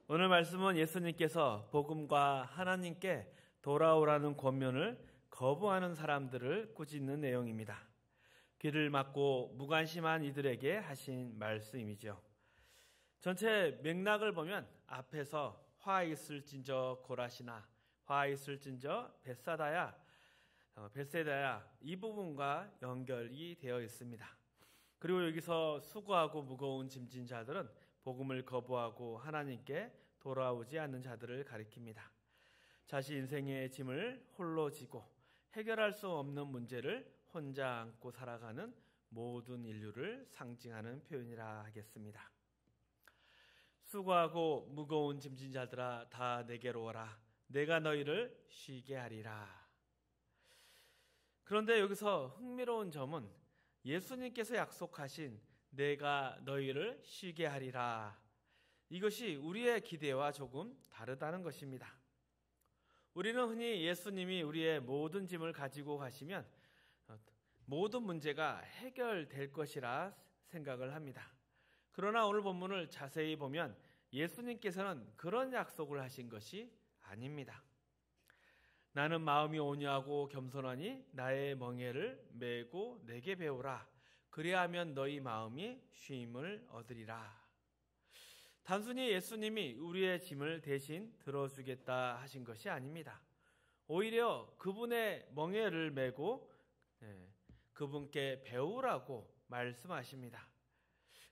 오늘 말씀은 예수님께서 복음과 하나님께 돌아오라는 권면을 거부하는 사람들을 꾸짖는 내용입니다. 귀를 막고 무관심한 이들에게 하신 말씀이죠. 전체 맥락을 보면 앞에서 화 있을진저 고라시나, 화 있을진저 벳사다야 이 부분과 연결이 되어 있습니다. 그리고 여기서 수고하고 무거운 짐진 자들은 복음을 거부하고 하나님께 돌아오지 않는 자들을 가리킵니다. 자신 인생의 짐을 홀로 지고 해결할 수 없는 문제를 혼자 안고 살아가는 모든 인류를 상징하는 표현이라 하겠습니다. 수고하고 무거운 짐진 자들아 다 내게로 오라. 내가 너희를 쉬게 하리라. 그런데 여기서 흥미로운 점은 예수님께서 약속하신 내가 너희를 쉬게 하리라. 이것이 우리의 기대와 조금 다르다는 것입니다. 우리는 흔히 예수님이 우리의 모든 짐을 가지고 가시면 모든 문제가 해결될 것이라 생각을 합니다. 그러나 오늘 본문을 자세히 보면 예수님께서는 그런 약속을 하신 것이 아닙니다. 나는 마음이 온유하고 겸손하니 나의 멍에를 메고 내게 배우라. 그리하면 너희 마음이 쉼을 얻으리라. 단순히 예수님이 우리의 짐을 대신 들어주겠다 하신 것이 아닙니다. 오히려 그분의 멍에를 메고 그분께 배우라고 말씀하십니다.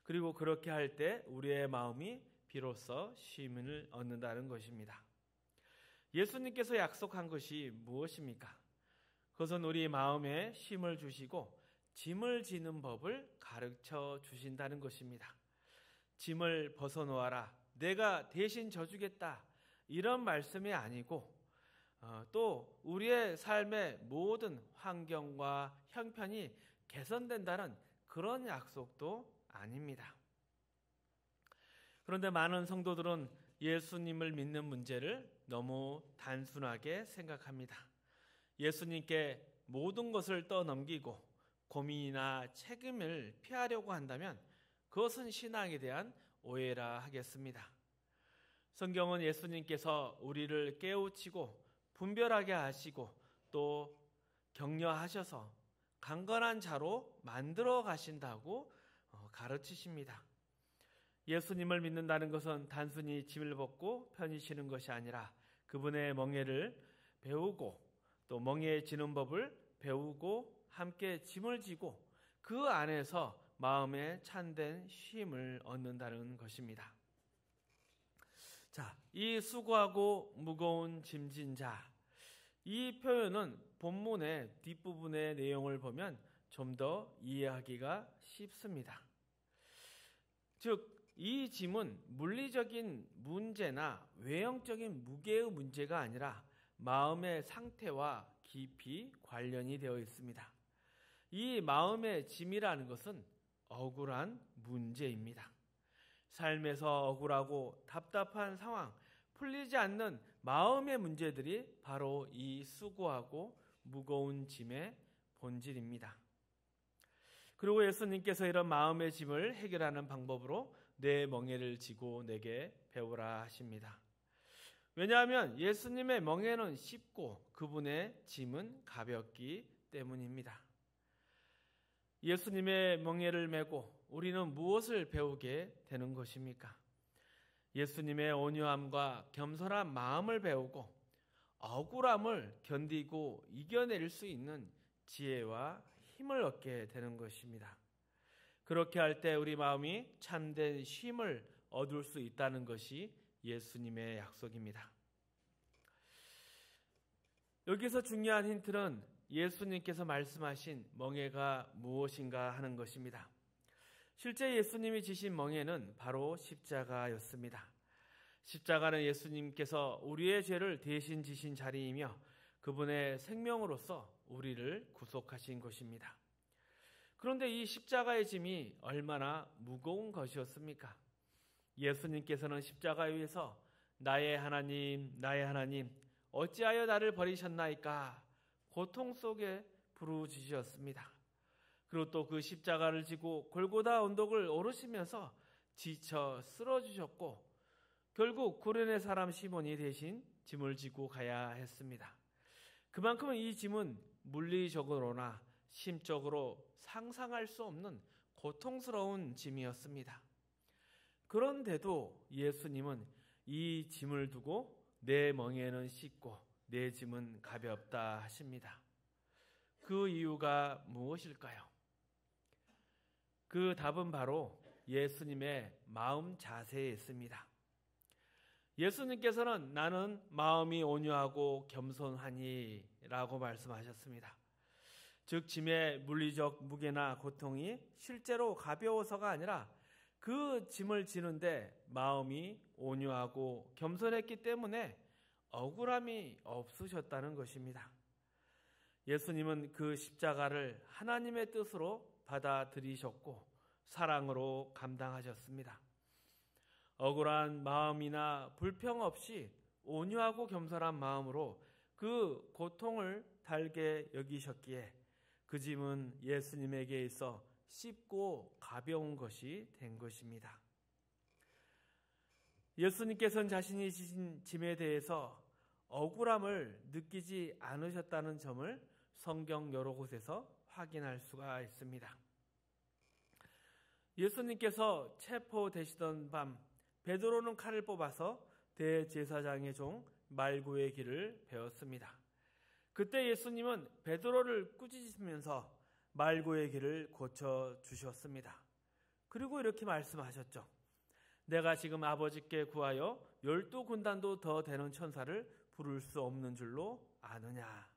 그리고 그렇게 할 때 우리의 마음이 비로소 쉼을 얻는다는 것입니다. 예수님께서 약속한 것이 무엇입니까? 그것은 우리 마음에 쉼을 주시고 짐을 지는 법을 가르쳐 주신다는 것입니다. 짐을 벗어놓아라. 내가 대신 져주겠다. 이런 말씀이 아니고 또 우리의 삶의 모든 환경과 형편이 개선된다는 그런 약속도 아닙니다. 그런데 많은 성도들은 예수님을 믿는 문제를 너무 단순하게 생각합니다. 예수님께 모든 것을 떠넘기고 고민이나 책임을 피하려고 한다면 그것은 신앙에 대한 오해라 하겠습니다. 성경은 예수님께서 우리를 깨우치고 분별하게 하시고 또 격려하셔서 강건한 자로 만들어 가신다고 가르치십니다. 예수님을 믿는다는 것은 단순히 짐을 벗고 편히 쉬는 것이 아니라 그분의 멍에를 배우고 또 멍에 지는 법을 배우고 함께 짐을 지고 그 안에서 마음에 참된 쉼을 얻는다는 것입니다. 자, 이 수고하고 무거운 짐진 자, 이 표현은 본문의 뒷부분의 내용을 보면 좀 더 이해하기가 쉽습니다. 즉, 이 짐은 물리적인 문제나 외형적인 무게의 문제가 아니라 마음의 상태와 깊이 관련이 되어 있습니다. 이 마음의 짐이라는 것은 억울한 문제입니다. 삶에서 억울하고 답답한 상황, 풀리지 않는 마음의 문제들이 바로 이 수고하고 무거운 짐의 본질입니다. 그리고 예수님께서 이런 마음의 짐을 해결하는 방법으로 내 멍에를 지고 내게 배우라 하십니다. 왜냐하면 예수님의 멍에는 쉽고 그분의 짐은 가볍기 때문입니다. 예수님의 멍에를 메고 우리는 무엇을 배우게 되는 것입니까? 예수님의 온유함과 겸손한 마음을 배우고 억울함을 견디고 이겨낼 수 있는 지혜와 힘을 얻게 되는 것입니다. 그렇게 할 때 우리 마음이 참된 쉼을 얻을 수 있다는 것이 예수님의 약속입니다. 여기서 중요한 힌트는 예수님께서 말씀하신 멍에가 무엇인가 하는 것입니다. 실제 예수님이 지신 멍에는 바로 십자가였습니다. 십자가는 예수님께서 우리의 죄를 대신 지신 자리이며 그분의 생명으로서 우리를 구속하신 것입니다. 그런데 이 십자가의 짐이 얼마나 무거운 것이었습니까? 예수님께서는 십자가 위에서 나의 하나님, 나의 하나님, 어찌하여 나를 버리셨나이까? 고통 속에 부르짖으셨습니다. 그리고 또 그 십자가를 지고 골고다 언덕을 오르시면서 지쳐 쓰러지셨고 결국 구레네 사람 시몬이 대신 짐을 지고 가야 했습니다. 그만큼 이 짐은 물리적으로나 심적으로 상상할 수 없는 고통스러운 짐이었습니다. 그런데도 예수님은 이 짐을 두고 내 멍에는 씻고 내 짐은 가볍다 하십니다. 그 이유가 무엇일까요? 그 답은 바로 예수님의 마음 자세에 있습니다. 예수님께서는 나는 마음이 온유하고 겸손하니 라고 말씀하셨습니다. 즉 짐의 물리적 무게나 고통이 실제로 가벼워서가 아니라 그 짐을 지는데 마음이 온유하고 겸손했기 때문에 억울함이 없으셨다는 것입니다. 예수님은 그 십자가를 하나님의 뜻으로 받아들이셨고 사랑으로 감당하셨습니다. 억울한 마음이나 불평 없이 온유하고 겸손한 마음으로 그 고통을 달게 여기셨기에 그 짐은 예수님에게 있어 쉽고 가벼운 것이 된 것입니다. 예수님께서는 자신이 지신 짐에 대해서 억울함을 느끼지 않으셨다는 점을 성경 여러 곳에서 확인할 수가 있습니다. 예수님께서 체포되시던 밤 베드로는 칼을 뽑아서 대제사장의 종 말고의 길을 베었습니다. 그때 예수님은 베드로를 꾸짖으면서 말고의 길을 고쳐주셨습니다. 그리고 이렇게 말씀하셨죠. 내가 지금 아버지께 구하여 12군단도 더 되는 천사를 부를 수 없는 줄로 아느냐.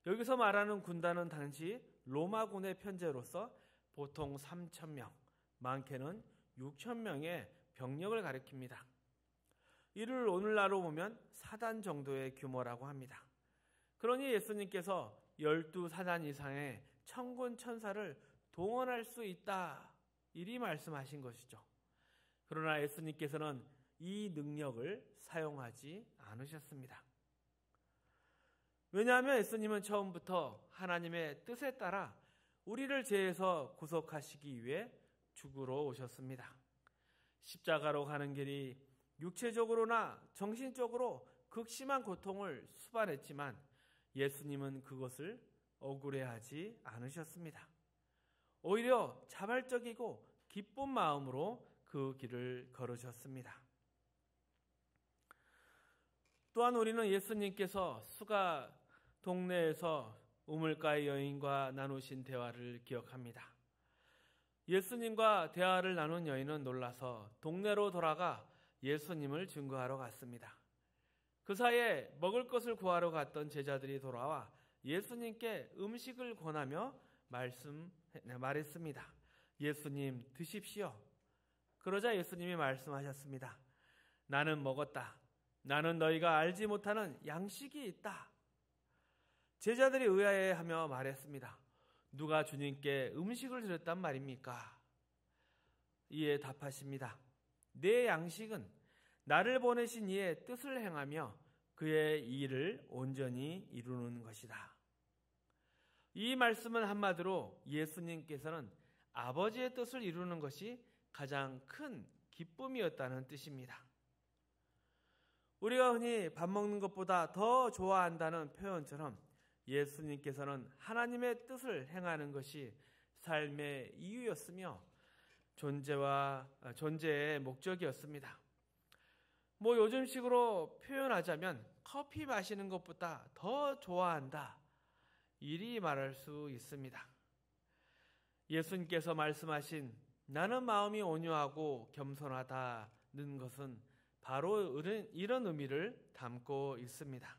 여기서 말하는 군단은 당시 로마군의 편제로서 보통 3,000명, 많게는 6,000명의 병력을 가리킵니다. 이를 오늘날로 보면 사단 정도의 규모라고 합니다. 그러니 예수님께서 12사단 이상의 천군 천사를 동원할 수 있다 이리 말씀하신 것이죠. 그러나 예수님께서는 이 능력을 사용하지 않으셨습니다. 왜냐하면 예수님은 처음부터 하나님의 뜻에 따라 우리를 죄에서 구속하시기 위해 죽으러 오셨습니다. 십자가로 가는 길이 육체적으로나 정신적으로 극심한 고통을 수반했지만 예수님은 그것을 억울해하지 않으셨습니다. 오히려 자발적이고 기쁜 마음으로 그 길을 걸으셨습니다. 또한 우리는 예수님께서 수가 동네에서 우물가의 여인과 나누신 대화를 기억합니다. 예수님과 대화를 나눈 여인은 놀라서 동네로 돌아가 예수님을 증거하러 갔습니다. 그 사이에 먹을 것을 구하러 갔던 제자들이 돌아와 예수님께 음식을 권하며 말했습니다. 예수님 드십시오. 그러자 예수님이 말씀하셨습니다. 나는 먹었다. 나는 너희가 알지 못하는 양식이 있다. 제자들이 의아해하며 말했습니다. 누가 주님께 음식을 드렸단 말입니까? 이에 답하십니다. 내 양식은 나를 보내신 이의 뜻을 행하며 그의 일을 온전히 이루는 것이다. 이 말씀은 한마디로 예수님께서는 아버지의 뜻을 이루는 것이 가장 큰 기쁨이었다는 뜻입니다. 우리가 흔히 밥 먹는 것보다 더 좋아한다는 표현처럼 예수님께서는 하나님의 뜻을 행하는 것이 삶의 이유였으며 존재의 목적이었습니다. 요즘식으로 표현하자면 커피 마시는 것보다 더 좋아한다. 이리 말할 수 있습니다. 예수님께서 말씀하신 나는 마음이 온유하고 겸손하다는 것은 바로 이런 의미를 담고 있습니다.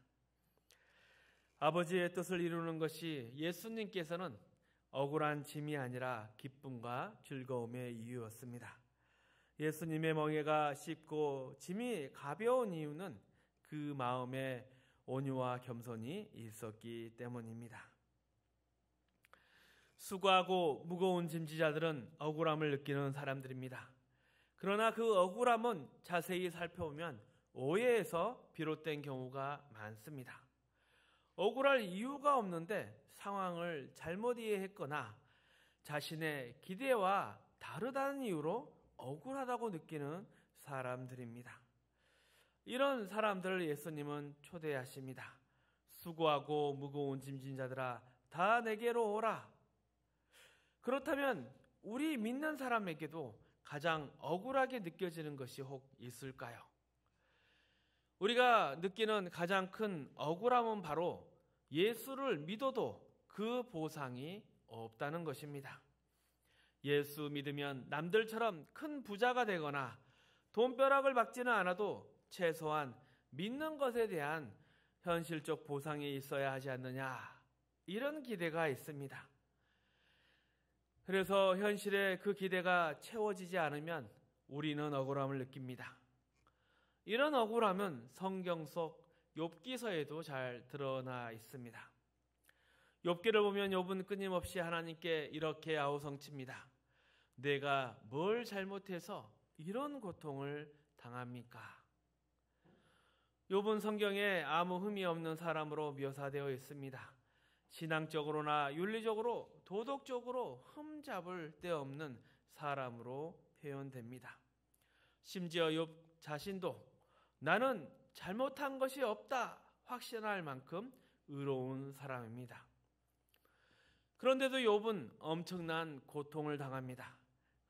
아버지의 뜻을 이루는 것이 예수님께서는 억울한 짐이 아니라 기쁨과 즐거움의 이유였습니다. 예수님의 멍에가 쉽고 짐이 가벼운 이유는 그 마음에 온유와 겸손이 있었기 때문입니다. 수고하고 무거운 짐지자들은 억울함을 느끼는 사람들입니다. 그러나 그 억울함은 자세히 살펴보면 오해에서 비롯된 경우가 많습니다. 억울할 이유가 없는데 상황을 잘못 이해했거나 자신의 기대와 다르다는 이유로 억울하다고 느끼는 사람들입니다. 이런 사람들을 예수님은 초대하십니다. 수고하고 무거운 짐진 자들아 다 내게로 오라. 그렇다면 우리 믿는 사람에게도 가장 억울하게 느껴지는 것이 혹 있을까요? 우리가 느끼는 가장 큰 억울함은 바로 예수를 믿어도 그 보상이 없다는 것입니다. 예수 믿으면 남들처럼 큰 부자가 되거나 돈벼락을 받지는 않아도 최소한 믿는 것에 대한 현실적 보상이 있어야 하지 않느냐, 이런 기대가 있습니다. 그래서 현실에 그 기대가 채워지지 않으면 우리는 억울함을 느낍니다. 이런 억울함은 성경 속 욥기서에도 잘 드러나 있습니다. 욥기를 보면 욥은 끊임없이 하나님께 이렇게 아우성칩니다. 내가 뭘 잘못해서 이런 고통을 당합니까? 욥은 성경에 아무 흠이 없는 사람으로 묘사되어 있습니다. 신앙적으로나 윤리적으로, 도덕적으로 흠잡을 데 없는 사람으로 표현됩니다. 심지어 욥 자신도 나는 잘못한 것이 없다 확신할 만큼 의로운 사람입니다. 그런데도 욥은 엄청난 고통을 당합니다.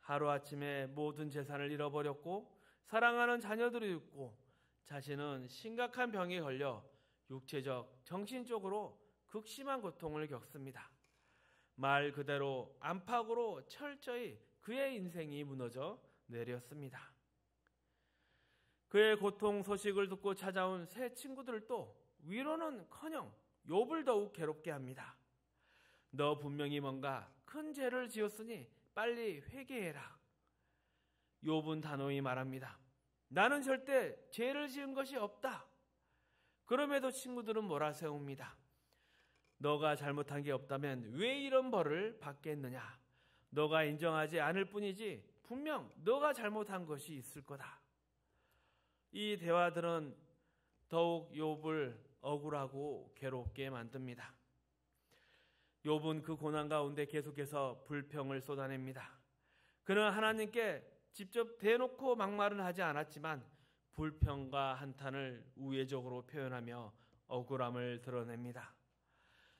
하루아침에 모든 재산을 잃어버렸고 사랑하는 자녀들이 있고 자신은 심각한 병에 걸려 육체적, 정신적으로 극심한 고통을 겪습니다. 말 그대로 안팎으로 철저히 그의 인생이 무너져 내렸습니다. 그의 고통 소식을 듣고 찾아온 새 친구들도 위로는커녕 욥을 더욱 괴롭게 합니다. 너 분명히 뭔가 큰 죄를 지었으니 빨리 회개해라. 욥은 단호히 말합니다. 나는 절대 죄를 지은 것이 없다. 그럼에도 친구들은 몰아세웁니다. 너가 잘못한 게 없다면 왜 이런 벌을 받겠느냐? 너가 인정하지 않을 뿐이지 분명 너가 잘못한 것이 있을 거다. 이 대화들은 더욱 욥을 억울하고 괴롭게 만듭니다. 욥은 그 고난 가운데 계속해서 불평을 쏟아냅니다. 그는 하나님께 직접 대놓고 막말은 하지 않았지만 불평과 한탄을 우회적으로 표현하며 억울함을 드러냅니다.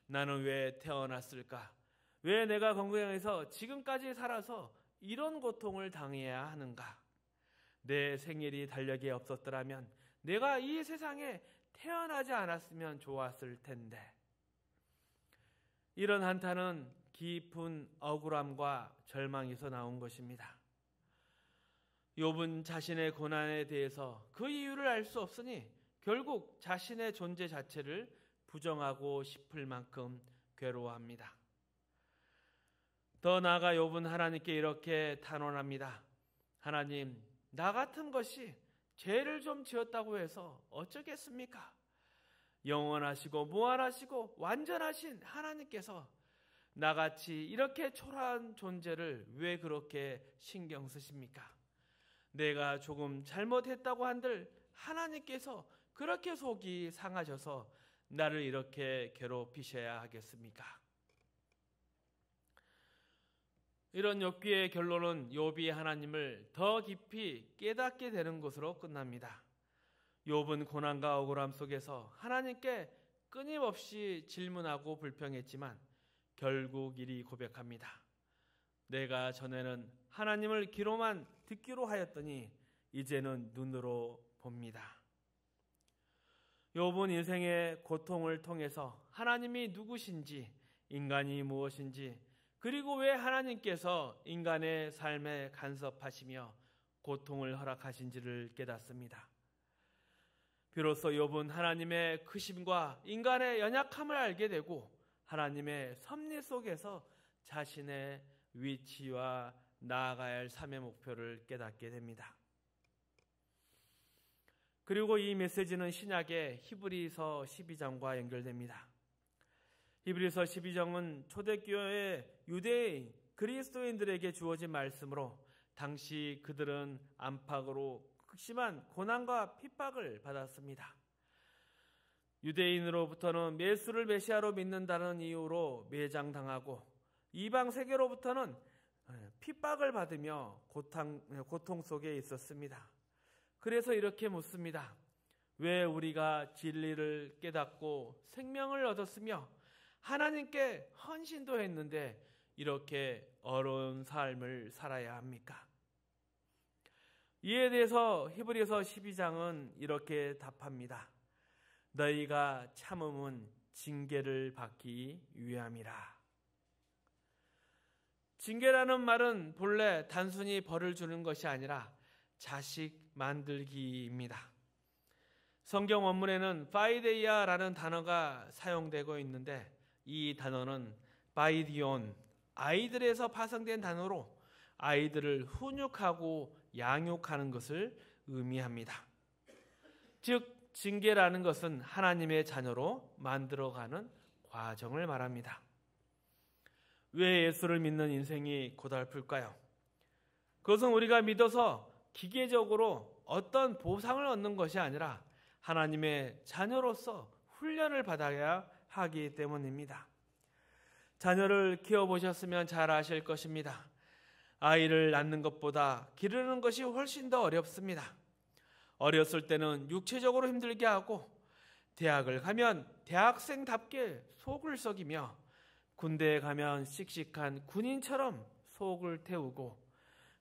나는 왜 태어났을까? 왜 내가 건강해서 지금까지 살아서 이런 고통을 당해야 하는가? 내 생일이 달력에 없었더라면 내가 이 세상에 태어나지 않았으면 좋았을 텐데. 이런 한탄은 깊은 억울함과 절망에서 나온 것입니다. 욥은 자신의 고난에 대해서 그 이유를 알 수 없으니 결국 자신의 존재 자체를 부정하고 싶을 만큼 괴로워합니다. 더 나아가 욥은 하나님께 이렇게 탄원합니다. 하나님, 나 같은 것이 죄를 좀 지었다고 해서 어쩌겠습니까? 영원하시고 무한하시고 완전하신 하나님께서 나같이 이렇게 초라한 존재를 왜 그렇게 신경 쓰십니까? 내가 조금 잘못했다고 한들 하나님께서 그렇게 속이 상하셔서 나를 이렇게 괴롭히셔야 하겠습니까? 이런 욥기의 결론은 욥이 하나님을 더 깊이 깨닫게 되는 것으로 끝납니다. 욥은 고난과 억울함 속에서 하나님께 끊임없이 질문하고 불평했지만 결국 이리 고백합니다. 내가 전에는 하나님을 귀로만 듣기로 하였더니 이제는 눈으로 봅니다. 욥은 인생의 고통을 통해서 하나님이 누구신지, 인간이 무엇인지, 그리고 왜 하나님께서 인간의 삶에 간섭하시며 고통을 허락하신지를 깨닫습니다. 비로소 욥은 하나님의 크심과 인간의 연약함을 알게 되고 하나님의 섭리 속에서 자신의 위치와 나아가야 할 삶의 목표를 깨닫게 됩니다. 그리고 이 메시지는 신약의 히브리서 12장과 연결됩니다. 히브리서 12장은 초대교회의 유대인 그리스도인들에게 주어진 말씀으로 당시 그들은 안팎으로 극심한 고난과 핍박을 받았습니다. 유대인으로부터는 예수를 메시아로 믿는다는 이유로 매장당하고 이방 세계로부터는 핍박을 받으며 고통 속에 있었습니다. 그래서 이렇게 묻습니다. 왜 우리가 진리를 깨닫고 생명을 얻었으며 하나님께 헌신도 했는데 이렇게 어려운 삶을 살아야 합니까? 이에 대해서 히브리서 12장은 이렇게 답합니다. 너희가 참음은 징계를 받기 위함이라. 징계라는 말은 본래 단순히 벌을 주는 것이 아니라 자식 만들기입니다. 성경 원문에는 파이데이아라는 단어가 사용되고 있는데 이 단어는 바이디온, 아이들에서 파생된 단어로 아이들을 훈육하고 양육하는 것을 의미합니다. 즉 징계라는 것은 하나님의 자녀로 만들어가는 과정을 말합니다. 왜 예수를 믿는 인생이 고달플까요? 그것은 우리가 믿어서 기계적으로 어떤 보상을 얻는 것이 아니라 하나님의 자녀로서 훈련을 받아야 하기 때문입니다. 자녀를 키워보셨으면 잘 아실 것입니다. 아이를 낳는 것보다 기르는 것이 훨씬 더 어렵습니다. 어렸을 때는 육체적으로 힘들게 하고 대학을 가면 대학생답게 속을 썩이며 군대에 가면 씩씩한 군인처럼 속을 태우고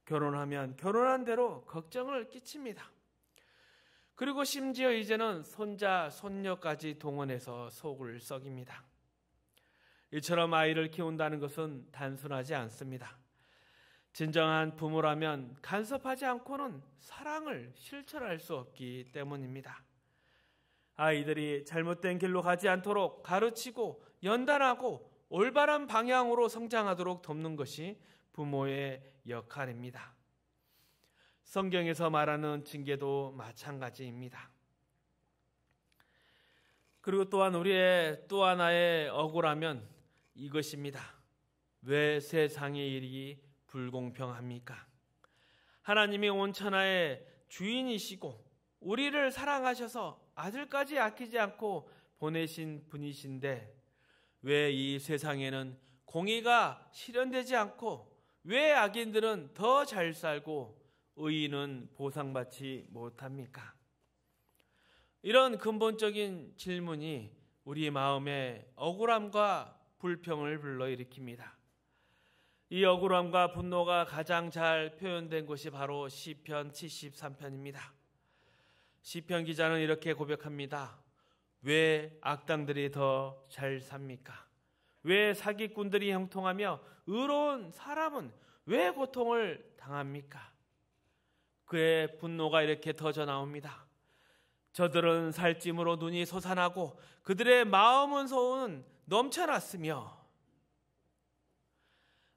결혼하면 결혼한 대로 걱정을 끼칩니다. 그리고 심지어 이제는 손자, 손녀까지 동원해서 속을 썩입니다. 이처럼 아이를 키운다는 것은 단순하지 않습니다. 진정한 부모라면 간섭하지 않고는 사랑을 실천할 수 없기 때문입니다. 아이들이 잘못된 길로 가지 않도록 가르치고 연단하고 올바른 방향으로 성장하도록 돕는 것이 부모의 역할입니다. 성경에서 말하는 징계도 마찬가지입니다. 그리고 또한 우리의 또 하나의 억울하면 이것입니다. 왜 세상의 일이 불공평합니까? 하나님이 온 천하의 주인이시고 우리를 사랑하셔서 아들까지 아끼지 않고 보내신 분이신데 왜 이 세상에는 공의가 실현되지 않고 왜 악인들은 더 잘 살고 의인은 보상받지 못합니까? 이런 근본적인 질문이 우리 마음에 억울함과 불평을 불러일으킵니다. 이 억울함과 분노가 가장 잘 표현된 곳이 바로 시편 73편입니다. 시편 기자는 이렇게 고백합니다. 왜 악당들이 더 잘 삽니까? 왜 사기꾼들이 형통하며 의로운 사람은 왜 고통을 당합니까? 그의 분노가 이렇게 터져 나옵니다. 저들은 살찜으로 눈이 솟아나고 그들의 마음은 소은 넘쳐났으며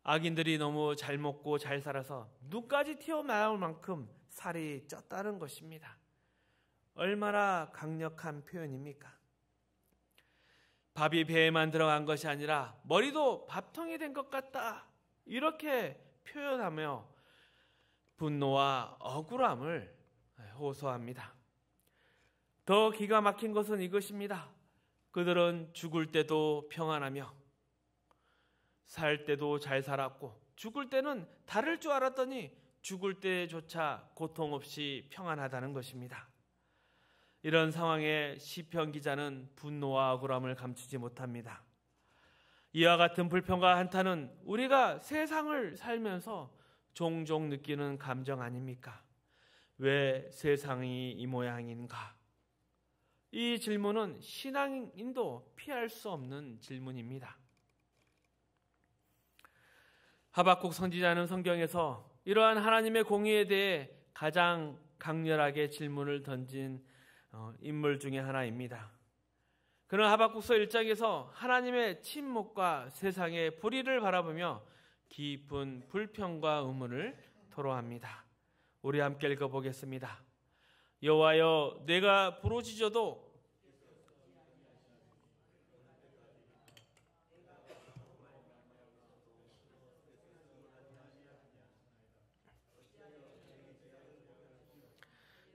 악인들이 너무 잘 먹고 잘 살아서 눈까지 튀어나올 만큼 살이 쪘다는 것입니다. 얼마나 강력한 표현입니까? 밥이 배에만 들어간 것이 아니라 머리도 밥통이 된 것 같다. 이렇게 표현하며 분노와 억울함을 호소합니다. 더 기가 막힌 것은 이것입니다. 그들은 죽을 때도 평안하며 살 때도 잘 살았고 죽을 때는 다를 줄 알았더니 죽을 때조차 고통 없이 평안하다는 것입니다. 이런 상황에 시편 기자는 분노와 억울함을 감추지 못합니다. 이와 같은 불평과 한탄은 우리가 세상을 살면서 종종 느끼는 감정 아닙니까? 왜 세상이 이 모양인가? 이 질문은 신앙인도 피할 수 없는 질문입니다. 하박국 선지자는 성경에서 이러한 하나님의 공의에 대해 가장 강렬하게 질문을 던진 인물 중에 하나입니다. 그는 하박국서 1장에서 하나님의 침묵과 세상의 불의를 바라보며 깊은 불평과 의문을 토로합니다. 우리 함께 읽어보겠습니다. 여호와여, 내가 부르짖어도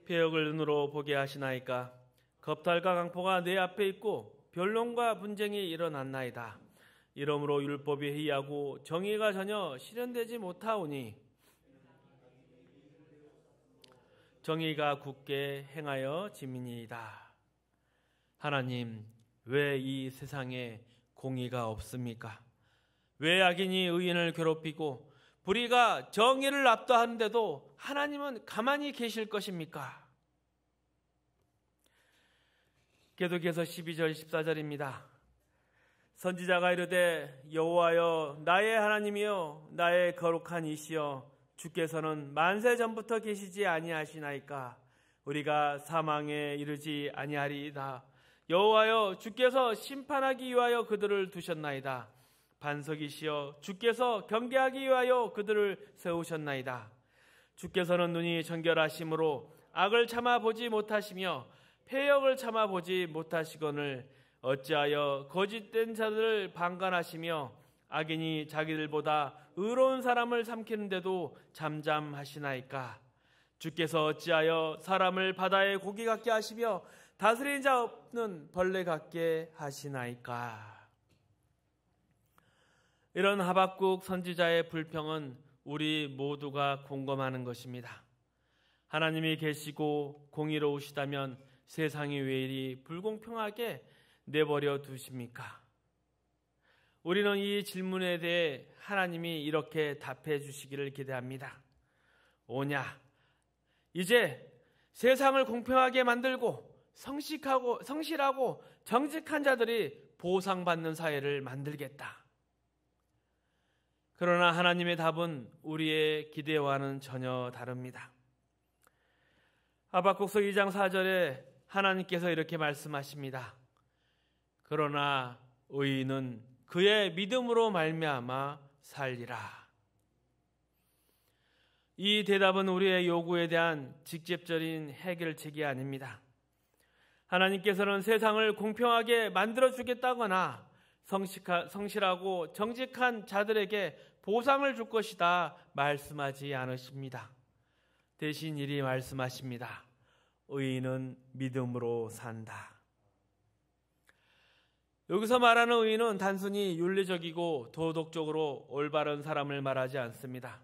폐역을 눈으로 보게 하시나이까? 겁탈과 강포가 내 앞에 있고 변론과 분쟁이 일어났나이다. 이러므로 율법이 해이하고 정의가 전혀 실현되지 못하오니 정의가 굳게 행하여 짐이니이다. 하나님, 왜 이 세상에 공의가 없습니까? 왜 악인이 의인을 괴롭히고 불의가 정의를 압도하는데도 하나님은 가만히 계실 것입니까? 계속해서 12절 14절입니다. 선지자가 이르되 여호와여 나의 하나님이여 나의 거룩한 이시여 주께서는 만세 전부터 계시지 아니하시나이까? 우리가 사망에 이르지 아니하리이다. 여호와여 주께서 심판하기 위하여 그들을 두셨나이다. 반석이시여 주께서 경계하기 위하여 그들을 세우셨나이다. 주께서는 눈이 정결하심으로 악을 참아보지 못하시며 패역을 참아보지 못하시거늘 어찌하여 거짓된 자들을 방관하시며 악인이 자기들보다 의로운 사람을 삼키는데도 잠잠하시나이까? 주께서 어찌하여 사람을 바다의 고기 같게 하시며 다스린 자 없는 벌레 같게 하시나이까? 이런 하박국 선지자의 불평은 우리 모두가 공감하는 것입니다. 하나님이 계시고 공의로우시다면 세상이 왜 이리 불공평하게 내버려 두십니까? 우리는 이 질문에 대해 하나님이 이렇게 답해 주시기를 기대합니다. 오냐, 이제 세상을 공평하게 만들고 성실하고 정직한 자들이 보상받는 사회를 만들겠다. 그러나 하나님의 답은 우리의 기대와는 전혀 다릅니다. 하박국서 2장 4절에 하나님께서 이렇게 말씀하십니다. 그러나 의인은 그의 믿음으로 말미암아 살리라. 이 대답은 우리의 요구에 대한 직접적인 해결책이 아닙니다. 하나님께서는 세상을 공평하게 만들어주겠다거나 성실하고 정직한 자들에게 보상을 줄 것이다 말씀하지 않으십니다. 대신 이리 말씀하십니다. 의인은 믿음으로 산다. 여기서 말하는 의인은 단순히 윤리적이고 도덕적으로 올바른 사람을 말하지 않습니다.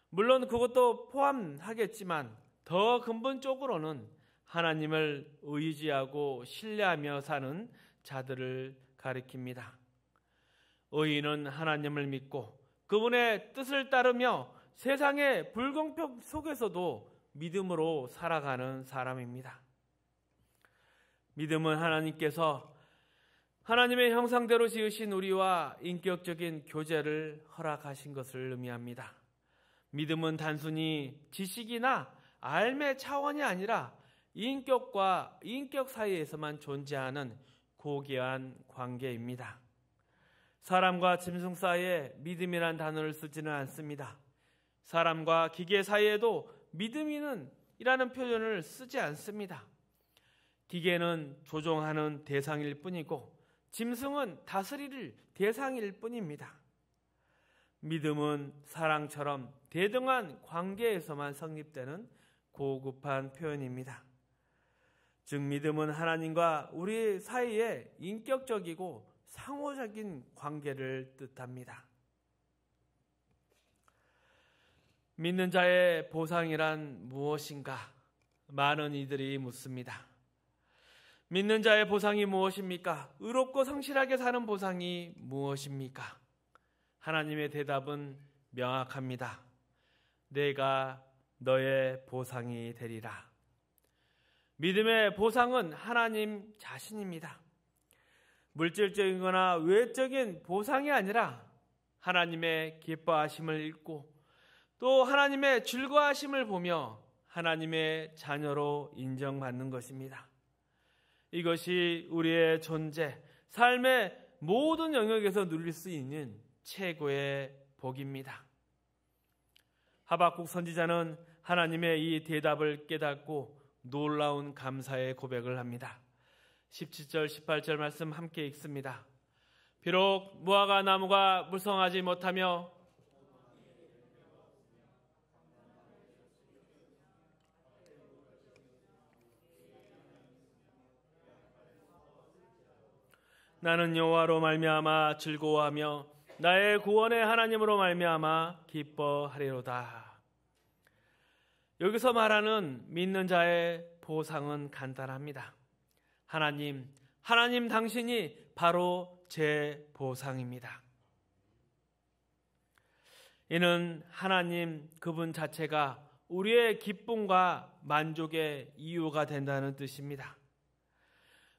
물론 그것도 포함하겠지만 더 근본적으로는 하나님을 의지하고 신뢰하며 사는 자들을 가리킵니다. 의인은 하나님을 믿고 그분의 뜻을 따르며 세상의 불공평 속에서도 믿음으로 살아가는 사람입니다. 믿음은 하나님께서 하나님의 형상대로 지으신 우리와 인격적인 교제를 허락하신 것을 의미합니다. 믿음은 단순히 지식이나 알매 차원이 아니라 인격과 인격 사이에서만 존재하는 고귀한 관계입니다. 사람과 짐승 사이에 믿음이란 단어를 쓰지는 않습니다. 사람과 기계 사이에도 믿음이라는 표현을 쓰지 않습니다. 기계는 조종하는 대상일 뿐이고 짐승은 다스릴 대상일 뿐입니다. 믿음은 사랑처럼 대등한 관계에서만 성립되는 고급한 표현입니다. 즉 믿음은 하나님과 우리 사이의 인격적이고 상호적인 관계를 뜻합니다. 믿는 자의 보상이란 무엇인가? 많은 이들이 묻습니다. 믿는 자의 보상이 무엇입니까? 의롭고 성실하게 사는 보상이 무엇입니까? 하나님의 대답은 명확합니다. 내가 너의 보상이 되리라. 믿음의 보상은 하나님 자신입니다. 물질적인 거나 외적인 보상이 아니라 하나님의 기뻐하심을 읽고 또 하나님의 즐거워하심을 보며 하나님의 자녀로 인정받는 것입니다. 이것이 우리의 존재, 삶의 모든 영역에서 누릴 수 있는 최고의 복입니다. 하박국 선지자는 하나님의 이 대답을 깨닫고 놀라운 감사의 고백을 합니다. 17절, 18절 말씀 함께 읽습니다. 비록 무화과 나무가 무성하지 못하며 나는 여호와로 말미암아 즐거워하며 나의 구원의 하나님으로 말미암아 기뻐하리로다. 여기서 말하는 믿는 자의 보상은 간단합니다. 하나님 당신이 바로 제 보상입니다. 이는 하나님 그분 자체가 우리의 기쁨과 만족의 이유가 된다는 뜻입니다.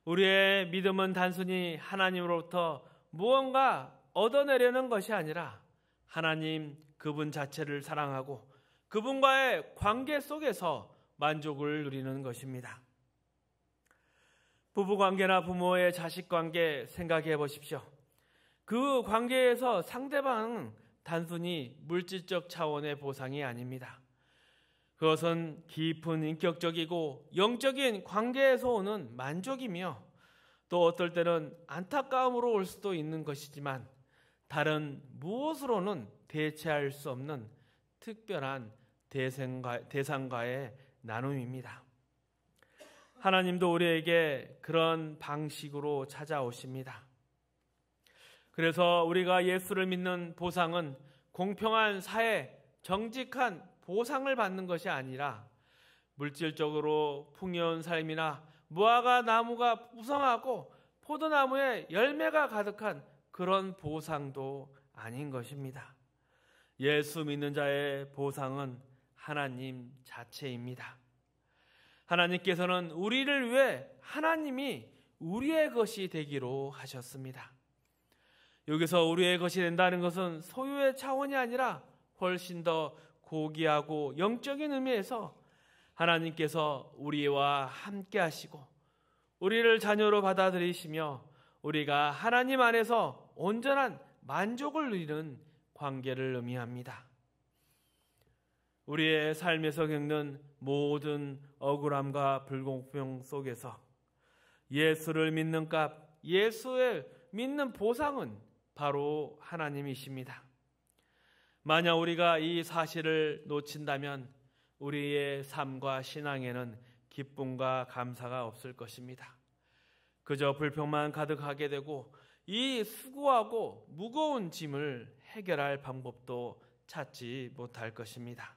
우리의 믿음은 단순히 하나님으로부터 무언가 얻어내려는 것이 아니라 하나님 그분 자체를 사랑하고 그분과의 관계 속에서 만족을 누리는 것입니다. 부부관계나 부모의 자식관계 생각해 보십시오. 그 관계에서 상대방은 단순히 물질적 차원의 보상이 아닙니다. 그것은 깊은 인격적이고 영적인 관계에서 오는 만족이며 또 어떨 때는 안타까움으로 올 수도 있는 것이지만 다른 무엇으로는 대체할 수 없는 특별한 대상과의 나눔입니다. 하나님도 우리에게 그런 방식으로 찾아오십니다. 그래서 우리가 예수를 믿는 보상은 공평한 사회, 정직한 보상을 받는 것이 아니라 물질적으로 풍요한 삶이나 무화과 나무가 무성하고 포도나무에 열매가 가득한 그런 보상도 아닌 것입니다. 예수 믿는 자의 보상은 하나님 자체입니다. 하나님께서는 우리를 위해 하나님이 우리의 것이 되기로 하셨습니다. 여기서 우리의 것이 된다는 것은 소유의 차원이 아니라 훨씬 더 고귀하고 영적인 의미에서 하나님께서 우리와 함께 하시고 우리를 자녀로 받아들이시며 우리가 하나님 안에서 온전한 만족을 누리는 관계를 의미합니다. 우리의 삶에서 겪는 모든 억울함과 불공평 속에서 예수를 믿는 값, 예수를 믿는 보상은 바로 하나님이십니다. 만약 우리가 이 사실을 놓친다면 우리의 삶과 신앙에는 기쁨과 감사가 없을 것입니다. 그저 불평만 가득하게 되고 이 수고하고 무거운 짐을 해결할 방법도 찾지 못할 것입니다.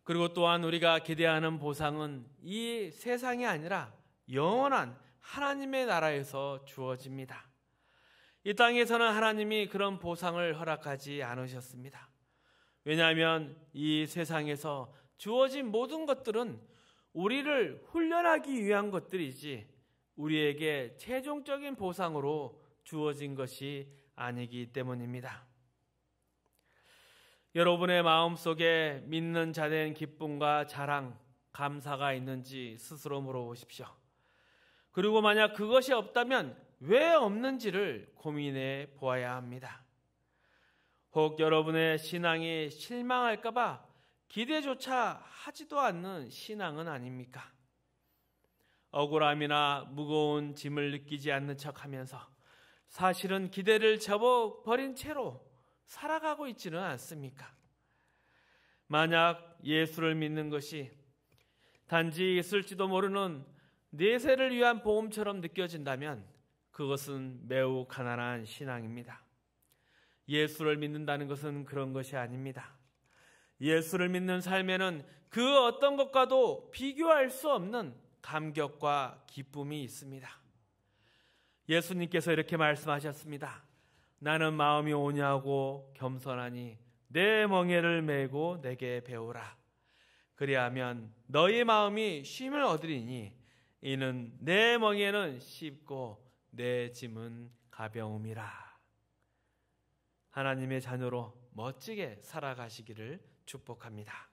그리고 또한 우리가 기대하는 보상은 이 세상이 아니라 영원한 하나님의 나라에서 주어집니다. 이 땅에서는 하나님이 그런 보상을 허락하지 않으셨습니다. 왜냐하면 이 세상에서 주어진 모든 것들은 우리를 훈련하기 위한 것들이지 우리에게 최종적인 보상으로 주어진 것이 아니기 때문입니다. 여러분의 마음속에 믿는 자된 기쁨과 자랑, 감사가 있는지 스스로 물어보십시오. 그리고 만약 그것이 없다면 왜 없는지를 고민해 보아야 합니다. 혹 여러분의 신앙이 실망할까 봐 기대조차 하지도 않는 신앙은 아닙니까? 억울함이나 무거운 짐을 느끼지 않는 척하면서 사실은 기대를 접어버린 채로 살아가고 있지는 않습니까? 만약 예수를 믿는 것이 단지 있을지도 모르는 내세를 위한 보험처럼 느껴진다면 그것은 매우 가난한 신앙입니다. 예수를 믿는다는 것은 그런 것이 아닙니다. 예수를 믿는 삶에는 그 어떤 것과도 비교할 수 없는 감격과 기쁨이 있습니다. 예수님께서 이렇게 말씀하셨습니다. 나는 마음이 온유하고 겸손하니 내 멍에를 메고 내게 배우라. 그리하면 너희 마음이 쉼을 얻으리니 이는 내 멍에는 쉽고 내 짐은 가벼움이라. 하나님의 자녀로 멋지게 살아가시기를 축복합니다.